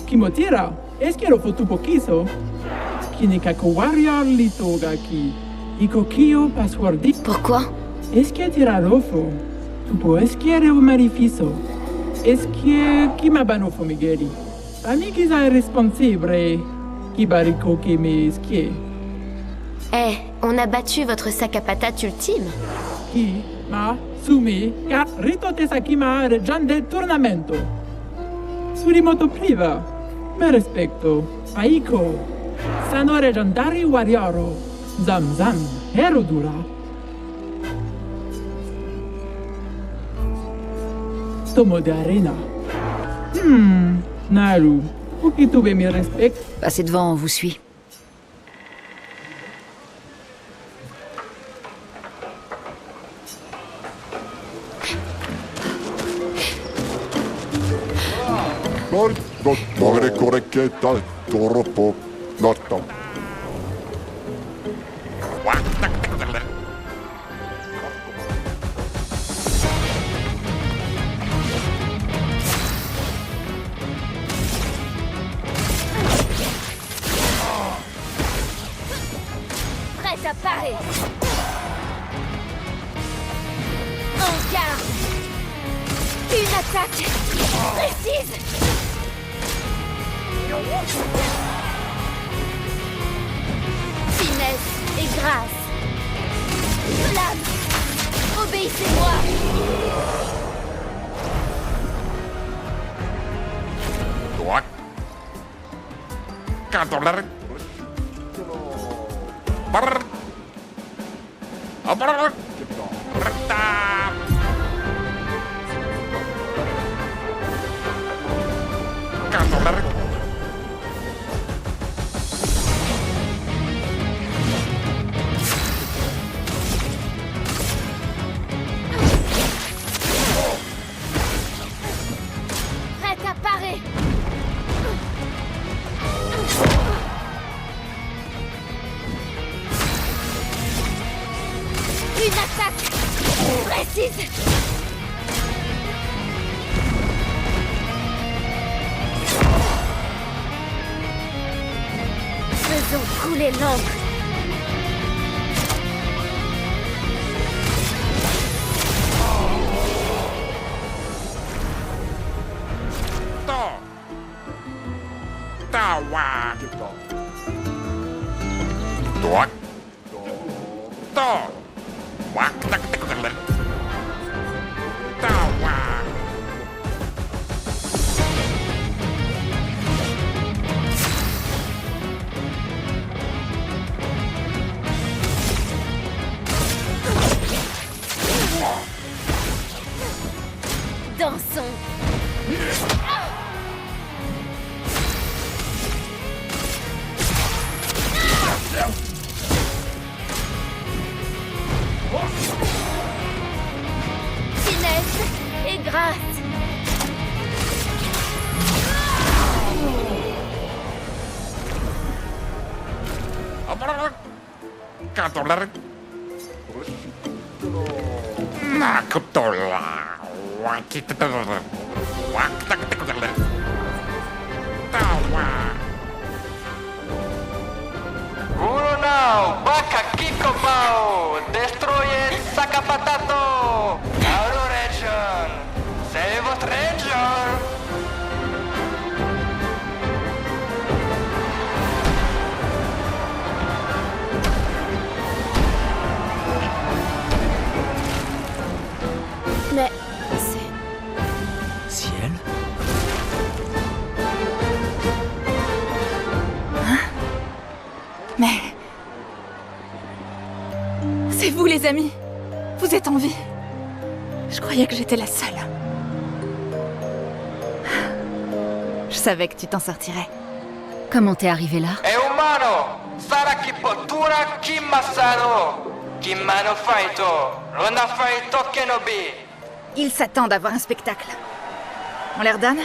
Kimotira, eskero fotupokiso. Kinikako warrior litogaki. Ikokio passwordi. Pourquoi? Tirarofo. Tupo eskiere o marifiso. Kimabanofo Migueli. Amikiza è responsibile. Kibariko me eskie. Eh, on a battu votre sac à patates ultime. Ki, ma, sumi, ka, rito tesakima reggiante tornamento. Surimoto priva. Me respecto. Aiko. Sano reggiantari warioro. Zam zam. Herodura. Tomo de arena. Naru. Pour que tu me respectes. Passez devant, on vous suit. Prête à parer. En garde. Une attaque précise. Finesse et grâce. Flamme. Obéissez-moi. Prête à parer. Une attaque précise. Faisons couler l'encre. Dansons. Finesse et grâce. Uno now, Baka Kiko Bao, destroye Sakapatato, Adoration, save votre region. Mais c'est... Ciel? Mais... C'est vous, les amis. Vous êtes en vie. Je croyais que j'étais la seule. Je savais que tu t'en sortirais. Comment t'es arrivé là? E umano, Saraki Potura Kimasano, Kimano Faito, Rona Faito Kenobi. Ils s'attendent à voir un spectacle. On leur donne?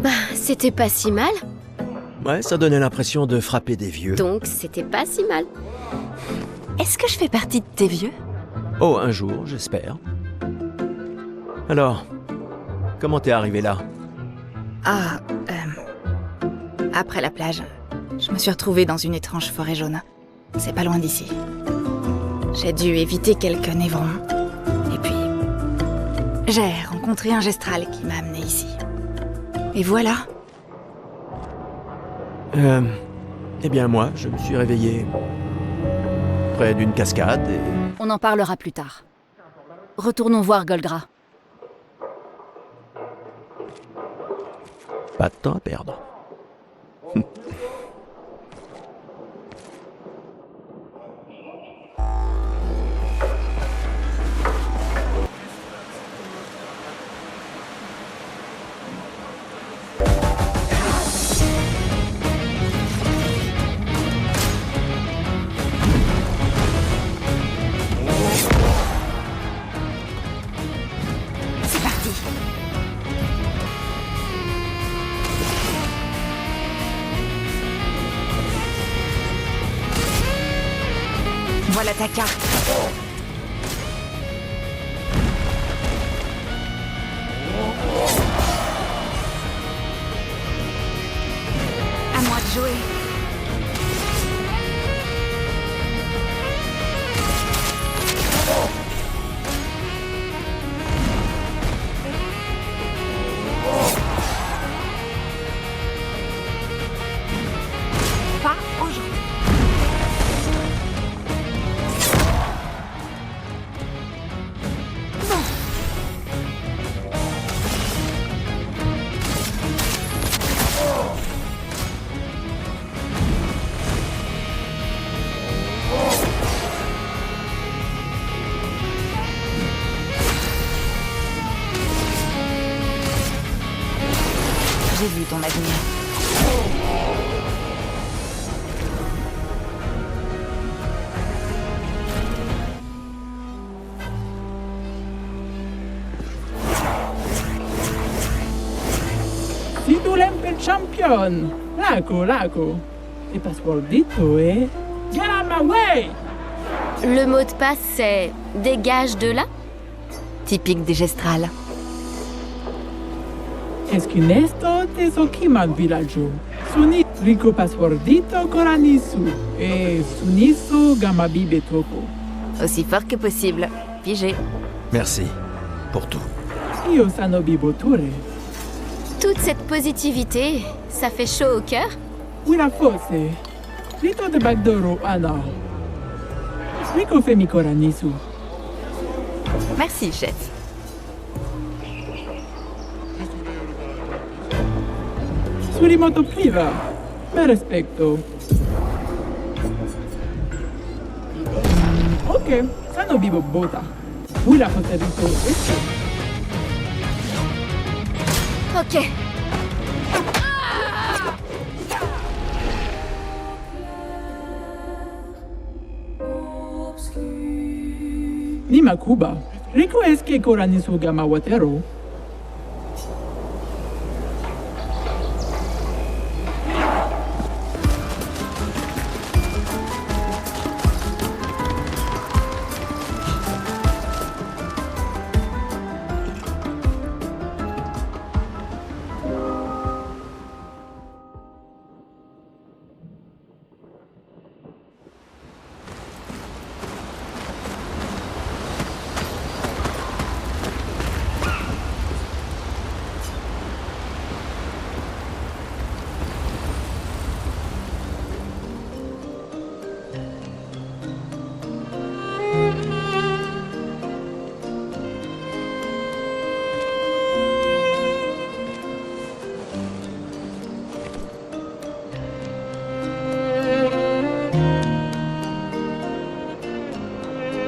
Bah, c'était pas si mal. Ouais, ça donnait l'impression de frapper des vieux. Donc, c'était pas si mal. Est-ce que je fais partie de tes vieux? Oh, un jour, j'espère. Alors, comment t'es arrivé là? Ah, après la plage, je me suis retrouvée dans une étrange forêt jaune. C'est pas loin d'ici. J'ai dû éviter quelques névrons. Et puis, j'ai rencontré un gestral qui m'a amenée ici. Et voilà. Eh bien moi, je me suis réveillé près d'une cascade et... On en parlera plus tard. Retournons voir Golgra. Pas de temps à perdre. C'est parti. Voilà ta carte. À moi de jouer. Pas aujourd'hui. J'ai vu ton avenir. Si tu l'aimes champion. Laco. E passwordito, eh? Get out my way! Le mot de passe, c'est « Dégage de là ». Typique des gestrales. Esquinesto te sokiman villaggio. Suni rico passwordito coranisu. E suniso gamabibe topo. Aussi fort que possible. Pigé. Merci pour tout. Io sano biboture. Toute cette positivité, ça fait chaud au cœur. Una fosse. Rito de backdoro ana. Rico femi coranisu. Merci, chef. Surimoto priva. Me respecto. Ok, sano bibo bota. Una fosse rito esto. Ok. Nima Kuba. Rico eske coranisu gama watero.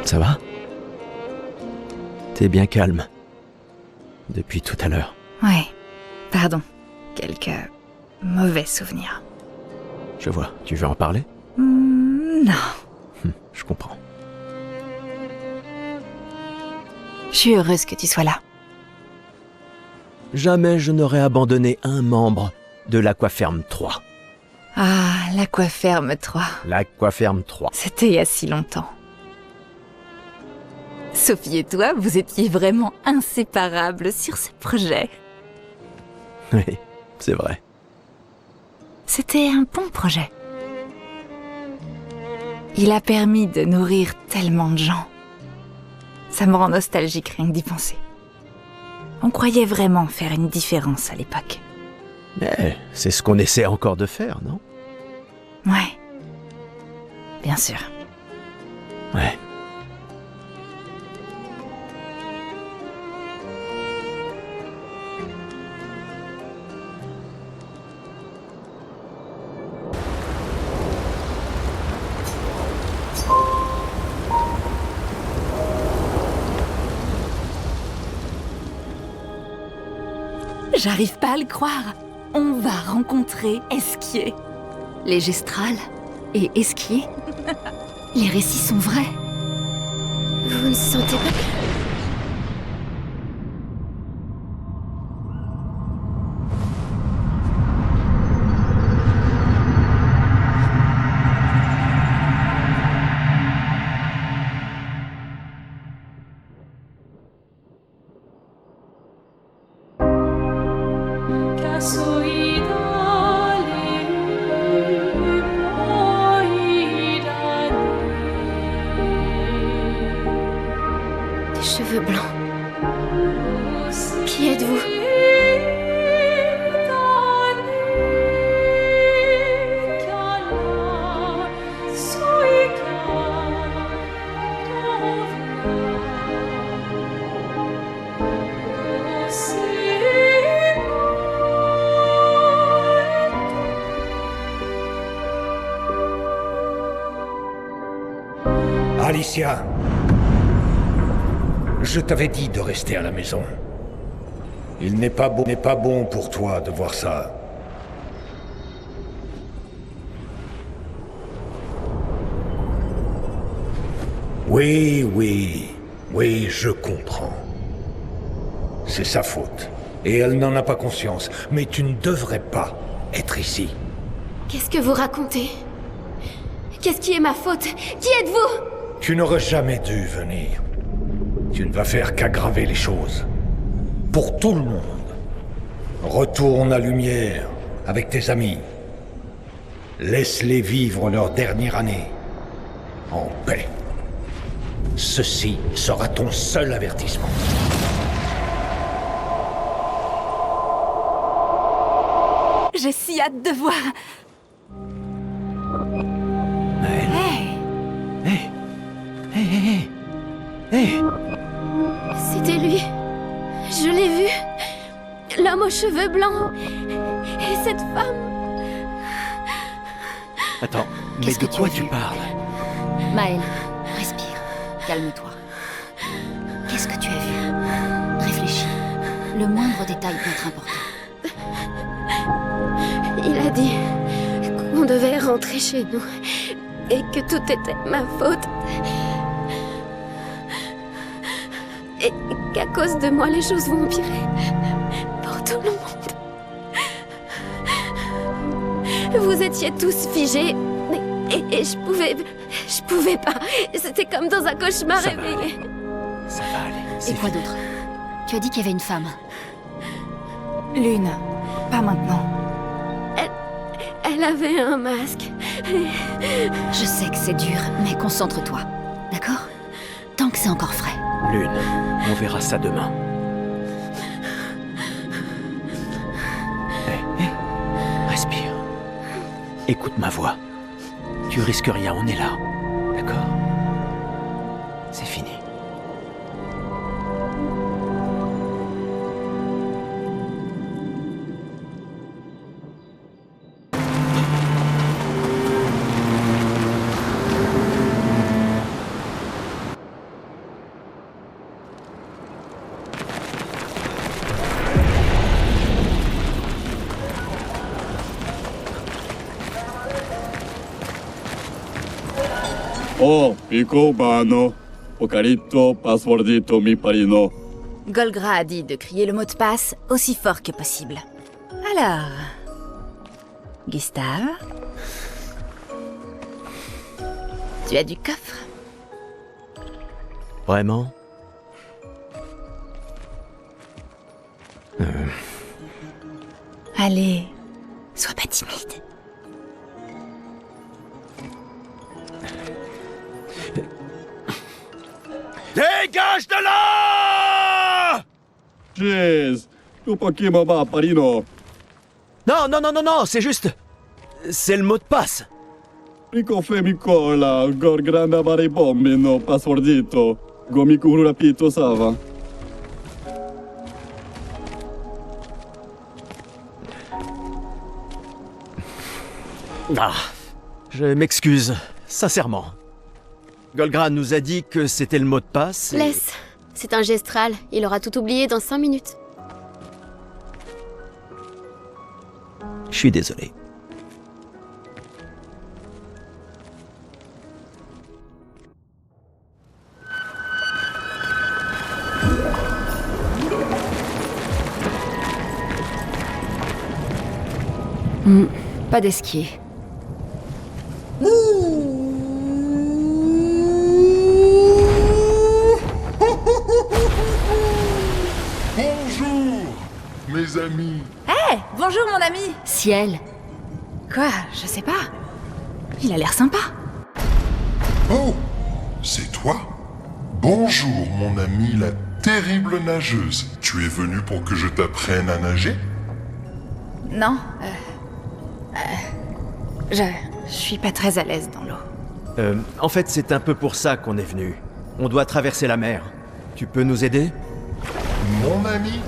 Ça va? T'es bien calme. Depuis tout à l'heure. Ouais. Pardon. Quelques mauvais souvenirs. Je vois. Tu veux en parler? Non. Je comprends. Je suis heureuse que tu sois là. jamais je n'aurais abandonné un membre de l'Aquaferme 3. Ah, l'Aquaferme 3. L'Aquaferme 3. C'était il y a si longtemps. Sophie et toi, vous étiez vraiment inséparables sur ce projet. Oui, c'est vrai. C'était un bon projet. Il a permis de nourrir tellement de gens. Ça me rend nostalgique rien que d'y penser. On croyait vraiment faire une différence à l'époque. Mais c'est ce qu'on essaie encore de faire, non? Ouais. Bien sûr. Ouais. J'arrive pas à le croire. On va rencontrer Esquier. Les gestrales et Esquier. Les récits sont vrais. Vous ne sentez pas que... Cheveux blancs. Qui êtes-vous? Alicia, je t'avais dit de rester à la maison. Il n'est pas bon pour toi de voir ça. Oui, je comprends. C'est sa faute. Et elle n'en a pas conscience. Mais tu ne devrais pas être ici. Qu'est-ce que vous racontez? Qu'est-ce qui est ma faute? Qui êtes-vous? Tu n'aurais jamais dû venir. Tu ne vas faire qu'aggraver les choses. Pour tout le monde. Retourne à Lumière avec tes amis. Laisse-les vivre leur dernière année. En paix. Ceci sera ton seul avertissement. J'ai si hâte de voir. Hey. C'était lui. Je l'ai vu. L'homme aux cheveux blancs. Et cette femme. Attends, mais Qu'est-ce de que tu quoi as tu vu? parles? Maëlle, respire. Calme-toi. Qu'est-ce que tu as vu? Réfléchis. Le moindre détail peut être important. Il a dit qu'on devait rentrer chez nous. Et que tout était ma faute. Et qu'à cause de moi, les choses vont empirer. Pour tout le monde. Vous étiez tous figés. Et je pouvais pas. C'était comme dans un cauchemar Ça va réveillé. Ça va aller. Et c'est quoi fini. d'autre? Tu as dit qu'il y avait une femme. Lune, pas maintenant. Elle avait un masque. Je sais que c'est dur, mais concentre-toi. D'accord? Tant que c'est encore frais. Lune, on verra ça demain. Hé, respire. Écoute ma voix. Tu risques rien, on est là. D'accord? C'est fini. O, Pico Bano, Pocarito, Paswordito, mi parino. Golgra a dit de crier le mot de passe aussi fort que possible. Alors... Gustave? Tu as du coffre? Vraiment? Allez, sois pas timide. Dégage de là! Jeez, tu pas qui m'a parino. Non, c'est juste... C'est le mot de passe. Rico Femicola, Gorgranda Baribomino, passwordito. Gomiku rapito sava. Ah, je m'excuse, sincèrement. Golgra nous a dit que c'était le mot de passe et... Laisse. C'est un gestral. Il aura tout oublié dans 5 minutes. Je suis désolé. Pas d'esquier. Bonjour, mes amis. Hé, bonjour mon ami. Ciel. Quoi? Je sais pas. Il a l'air sympa. Oh, c'est toi? Bonjour, mon ami, la terrible nageuse. Tu es venu pour que je t'apprenne à nager? Non, je suis pas très à l'aise dans l'eau. En fait, c'est un peu pour ça qu'on est venu. On doit traverser la mer. Tu peux nous aider? Mon ami,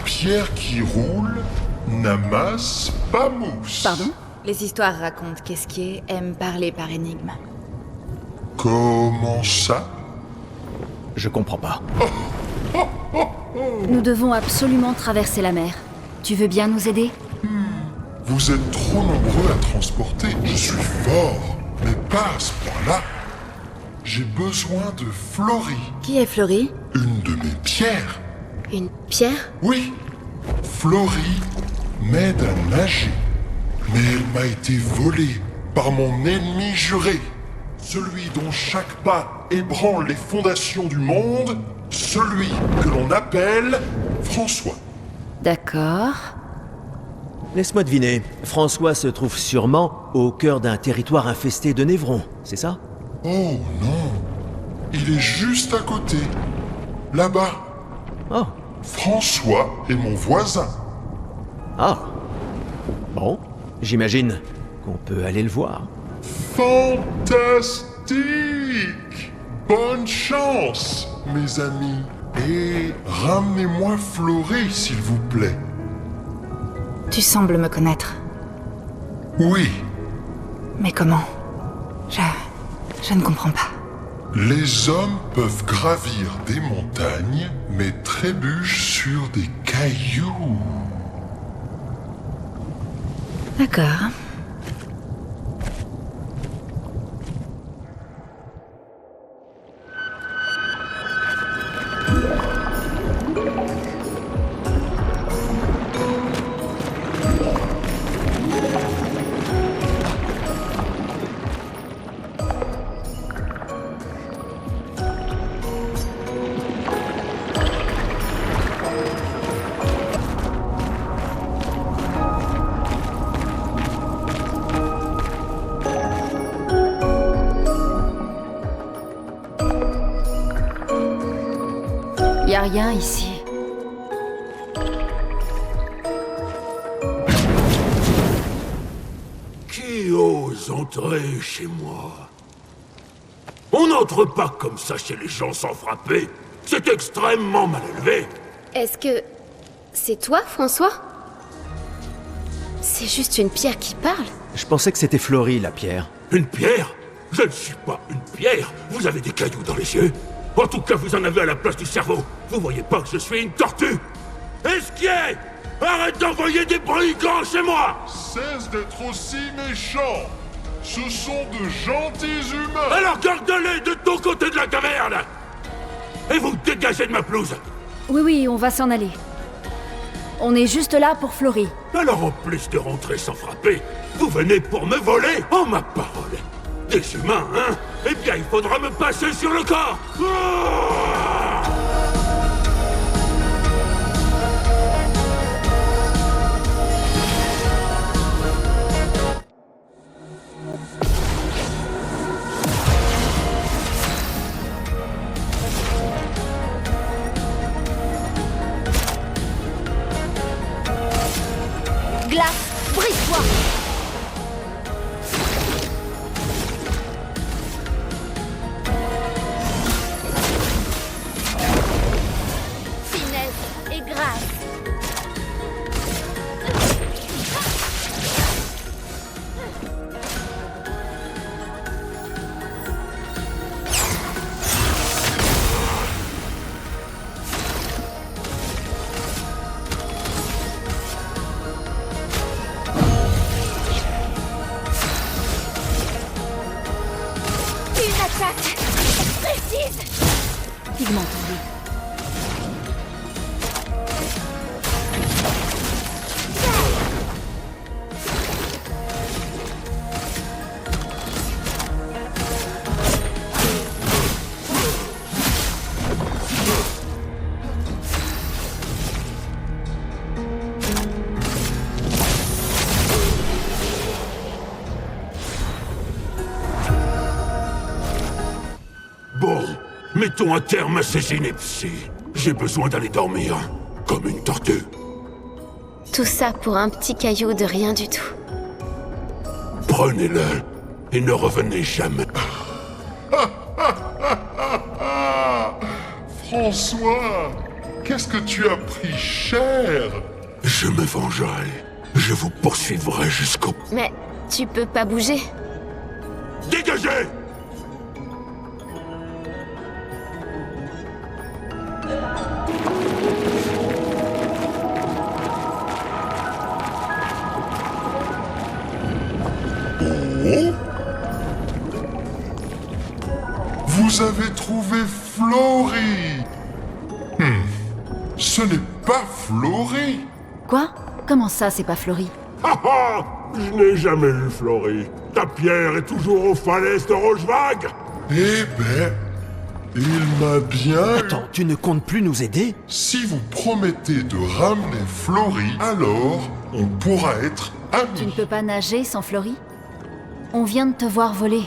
pierre qui roule n'amasse pas mousse. Pardon? Les histoires racontent qu'Esquier aime parler par énigme. Comment ça? Je comprends pas. Nous devons absolument traverser la mer. Tu veux bien nous aider? Vous êtes trop nombreux à transporter. Je suis fort, mais pas à ce point-là. J'ai besoin de Florie, Qui est Florie? une de mes pierres. Une pierre? Oui, Florie m'aide à nager. Mais elle m'a été volée par mon ennemi juré. Celui dont chaque pas ébranle les fondations du monde. Celui que l'on appelle François. D'accord. Laisse-moi deviner. François se trouve sûrement au cœur d'un territoire infesté de névrons, c'est ça? Oh non, il est juste à côté. Là-bas. Oh. François est mon voisin. Ah. Bon, j'imagine qu'on peut aller le voir. Fantastique! Bonne chance, mes amis. Et ramenez-moi Florie, s'il vous plaît. Tu sembles me connaître. Oui, Mais comment? Je ne comprends pas. les hommes peuvent gravir des montagnes, mais trébuchent sur des cailloux. D'accord. Y a rien ici. Qui ose entrer chez moi? On n'entre pas comme ça chez les gens sans frapper. C'est extrêmement mal élevé. Est-ce que... c'est toi, François? C'est juste une pierre qui parle? Je pensais que c'était Florie, la pierre. Une pierre? Je ne suis pas une pierre. Vous avez des cailloux dans les yeux. En tout cas, vous en avez à la place du cerveau. Vous voyez pas que je suis une tortue? Esquier! Arrête d'envoyer des brigands chez moi! Cesse d'être aussi méchant. Ce sont de gentils humains. Alors garde-les de ton côté de la caverne! Et vous dégagez de ma pelouse! Oui, on va s'en aller. On est juste là pour Flory. Alors en plus de rentrer sans frapper, vous venez pour me voler? Oh ma parole! Des humains, hein? Eh bien, il faudra me passer sur le corps! Ah! Glace, brise-toi! Finesse et grâce. Attaque précise. Pigment tendu. Bon, mettons un terme à ces inepties. J'ai besoin d'aller dormir, comme une tortue. Tout ça pour un petit caillou de rien du tout. Prenez-le et ne revenez jamais. François, qu'est-ce que tu as pris cher? Je me vengerai. Je vous poursuivrai jusqu'au... Mais tu peux pas bouger. Dégagez! Vous avez trouvé Flory. Ce n'est pas Flory. Quoi? Comment ça, c'est pas Flory? Ah ah! Je n'ai jamais vu Flory. Ta pierre est toujours aux falaises de Rochevague. Eh ben, il m'a bien... Attends, tu ne comptes plus nous aider? Si vous promettez de ramener Flory, alors on pourra être amis. Tu ne peux pas nager sans Flory? On vient de te voir voler.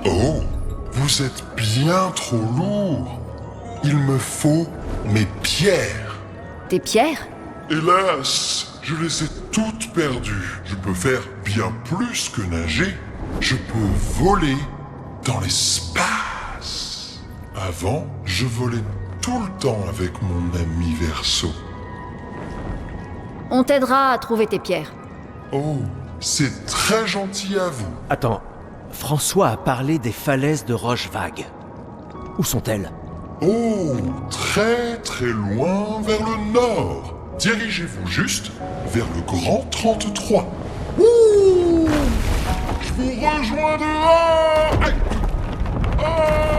Oh, vous êtes bien trop lourd. Il me faut mes pierres. Tes pierres? Hélas, je les ai toutes perdues. Je peux faire bien plus que nager. Je peux voler dans l'espace. Avant, je volais tout le temps avec mon ami Verseau. On t'aidera à trouver tes pierres. Oh, c'est très gentil à vous. Attends, François a parlé des falaises de Rochevague. Où sont-elles? Oh, très très loin vers le nord. Dirigez-vous juste vers le Grand 33. Ouh! Je vous rejoins dehors! Aïe! Oh!